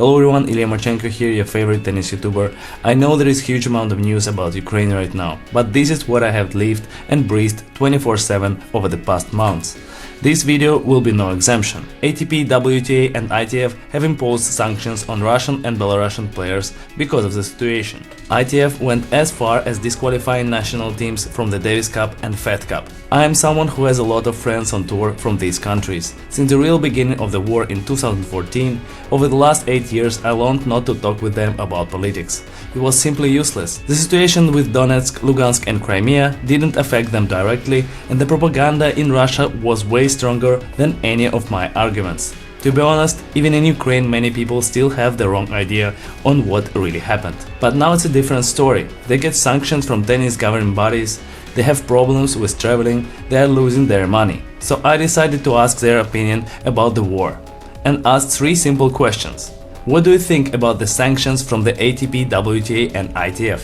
Hello everyone, Illya Marchenko here, your favorite tennis YouTuber. I know there is huge amount of news about Ukraine right now, but this is what I have lived and breathed 24/7 over the past months. This video will be no exemption. ATP, WTA and ITF have imposed sanctions on Russian and Belarusian players because of the situation. ITF went as far as disqualifying national teams from the Davis Cup and Fed Cup. I am someone who has a lot of friends on tour from these countries. Since the real beginning of the war in 2014, over the last 8 years I learned not to talk with them about politics. It was simply useless. The situation with Donetsk, Lugansk and Crimea didn't affect them directly, and the propaganda in Russia was way stronger than any of my arguments. To be honest, even in Ukraine many people still have the wrong idea on what really happened. But now it's a different story. They get sanctions from tennis governing bodies, they have problems with traveling, they are losing their money. So I decided to ask their opinion about the war and asked 3 simple questions. What do you think about the sanctions from the ATP, WTA and ITF?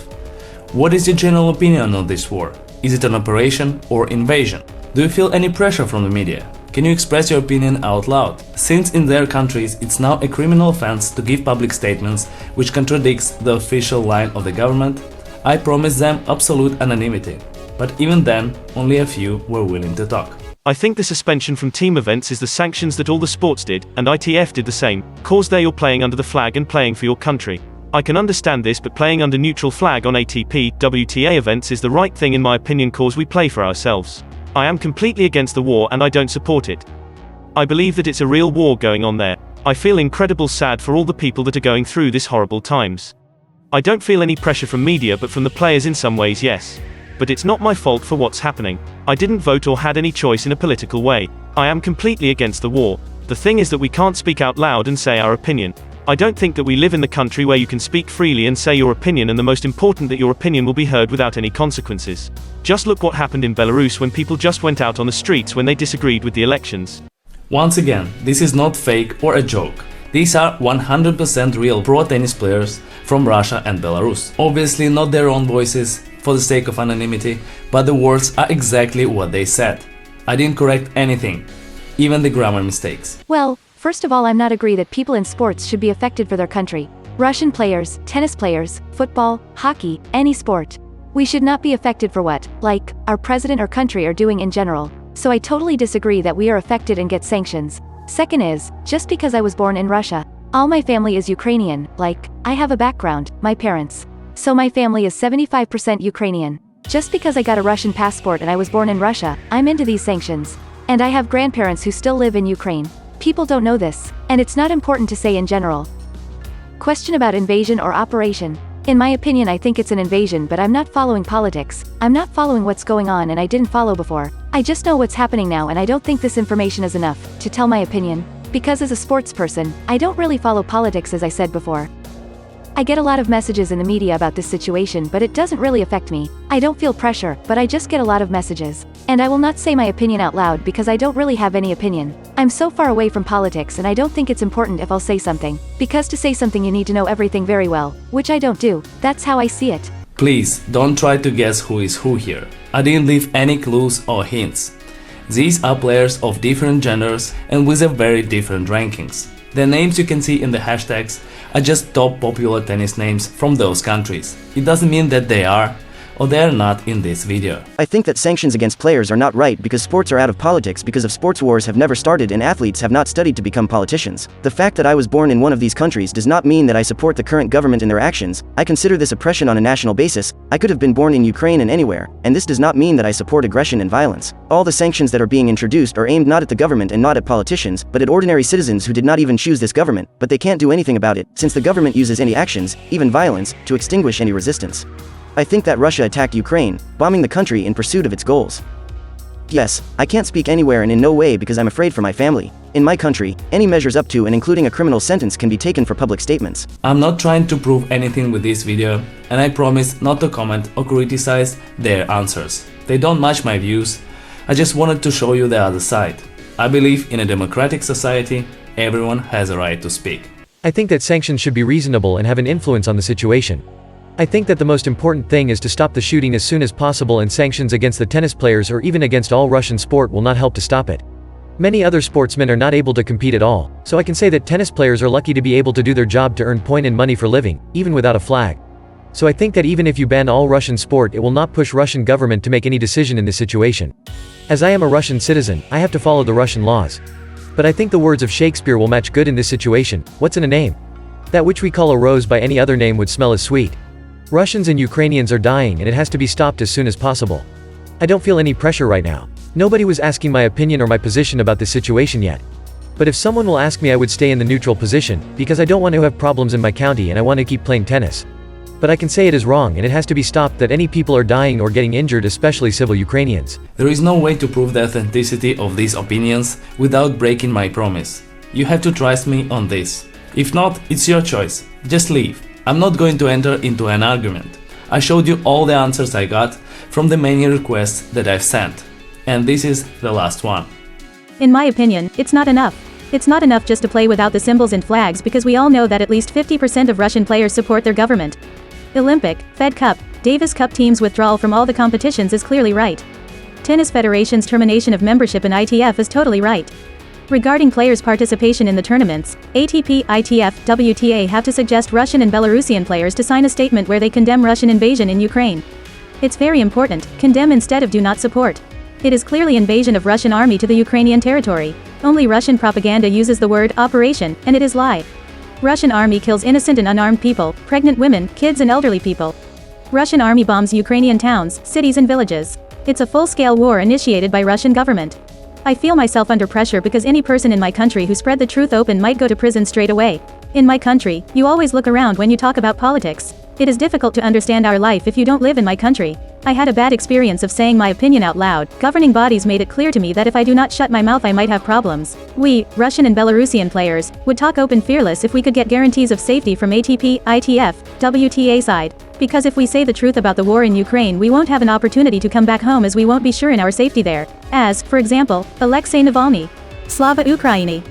What is your general opinion on this war? Is it an operation or invasion? Do you feel any pressure from the media? Can you express your opinion out loud? Since in their countries it's now a criminal offense to give public statements which contradicts the official line of the government, I promised them absolute anonymity. But even then, only a few were willing to talk. I think the suspension from team events is the sanctions that all the sports did, and ITF did the same, cause they are playing under the flag and playing for your country. I can understand this, but playing under neutral flag on ATP, WTA events is the right thing in my opinion, cause we play for ourselves. I am completely against the war and I don't support it. I believe that it's a real war going on there. I feel incredible sad for all the people that are going through this horrible times. I don't feel any pressure from media, but from the players in some ways, yes. But it's not my fault for what's happening. I didn't vote or had any choice in a political way. I am completely against the war. The thing is that we can't speak out loud and say our opinion. I don't think that we live in the country where you can speak freely and say your opinion, and the most important that your opinion will be heard without any consequences. Just look what happened in Belarus when people just went out on the streets when they disagreed with the elections. Once again, this is not fake or a joke. These are 100% real pro-tennis players from Russia and Belarus. Obviously not their own voices for the sake of anonymity, but the words are exactly what they said. I didn't correct anything, even the grammar mistakes. Well, first of all, I'm not agree that people in sports should be affected for their country. Russian players, tennis players, football, hockey, any sport. We should not be affected for what, like, our president or country are doing in general. So I totally disagree that we are affected and get sanctions. Second is, just because I was born in Russia, all my family is Ukrainian, like, I have a background, my parents. So my family is 75% Ukrainian. Just because I got a Russian passport and I was born in Russia, I'm into these sanctions. And I have grandparents who still live in Ukraine. People don't know this, and it's not important to say in general. Question about invasion or operation. In my opinion, I think it's an invasion, but I'm not following politics. I'm not following what's going on, and I didn't follow before. I just know what's happening now, and I don't think this information is enough to tell my opinion. Because as a sports person, I don't really follow politics, as I said before. I get a lot of messages in the media about this situation, but it doesn't really affect me. I don't feel pressure, but I just get a lot of messages. And I will not say my opinion out loud because I don't really have any opinion. I'm so far away from politics, and I don't think it's important if I'll say something. Because to say something you need to know everything very well, which I don't do. That's how I see it. Please, don't try to guess who is who here. I didn't leave any clues or hints. These are players of different genders and with a very different rankings. The names you can see in the hashtags are just top popular tennis names from those countries. It doesn't mean that they are or they are not in this video. I think that sanctions against players are not right because sports are out of politics, because of sports wars have never started and athletes have not studied to become politicians. The fact that I was born in one of these countries does not mean that I support the current government in their actions. I consider this oppression on a national basis. I could have been born in Ukraine and anywhere, and this does not mean that I support aggression and violence. All the sanctions that are being introduced are aimed not at the government and not at politicians, but at ordinary citizens who did not even choose this government, but they can't do anything about it, since the government uses any actions, even violence, to extinguish any resistance. I think that Russia attacked Ukraine, bombing the country in pursuit of its goals. Yes, I can't speak anywhere and in no way because I'm afraid for my family. In my country, any measures up to and including a criminal sentence can be taken for public statements. I'm not trying to prove anything with this video, and I promise not to comment or criticize their answers. They don't match my views. I just wanted to show you the other side. I believe in a democratic society, everyone has a right to speak. I think that sanctions should be reasonable and have an influence on the situation. I think that the most important thing is to stop the shooting as soon as possible, and sanctions against the tennis players or even against all Russian sport will not help to stop it. Many other sportsmen are not able to compete at all, so I can say that tennis players are lucky to be able to do their job to earn point and money for living, even without a flag. So I think that even if you ban all Russian sport, it will not push Russian government to make any decision in this situation. As I am a Russian citizen, I have to follow the Russian laws. But I think the words of Shakespeare will match good in this situation. What's in a name? That which we call a rose by any other name would smell as sweet. Russians and Ukrainians are dying and it has to be stopped as soon as possible. I don't feel any pressure right now. Nobody was asking my opinion or my position about this situation yet. But if someone will ask me, I would stay in the neutral position, because I don't want to have problems in my county and I want to keep playing tennis. But I can say it is wrong and it has to be stopped, that any people are dying or getting injured, especially civil Ukrainians. There is no way to prove the authenticity of these opinions without breaking my promise. You have to trust me on this. If not, it's your choice. Just leave. I'm not going to enter into an argument. I showed you all the answers I got from the many requests that I've sent. And this is the last one. In my opinion, it's not enough. It's not enough just to play without the symbols and flags, because we all know that at least 50% of Russian players support their government. Olympic, Fed Cup, Davis Cup teams' withdrawal from all the competitions is clearly right. Tennis Federation's termination of membership in ITF is totally right. Regarding players' participation in the tournaments, ATP, ITF, WTA have to suggest Russian and Belarusian players to sign a statement where they condemn Russian invasion in Ukraine. It's very important, condemn instead of do not support. It is clearly invasion of Russian army to the Ukrainian territory. Only Russian propaganda uses the word operation, and it is lie. Russian army kills innocent and unarmed people, pregnant women, kids and elderly people. Russian army bombs Ukrainian towns, cities and villages. It's a full-scale war initiated by Russian government. I feel myself under pressure because any person in my country who spread the truth open might go to prison straight away. In my country, you always look around when you talk about politics. It is difficult to understand our life if you don't live in my country. I had a bad experience of saying my opinion out loud. Governing bodies made it clear to me that if I do not shut my mouth I might have problems. We, Russian and Belarusian players, would talk open fearless if we could get guarantees of safety from ATP, ITF, WTA side. Because if we say the truth about the war in Ukraine, we won't have an opportunity to come back home, as we won't be sure in our safety there. As, for example, Alexei Navalny. Slava Ukraini.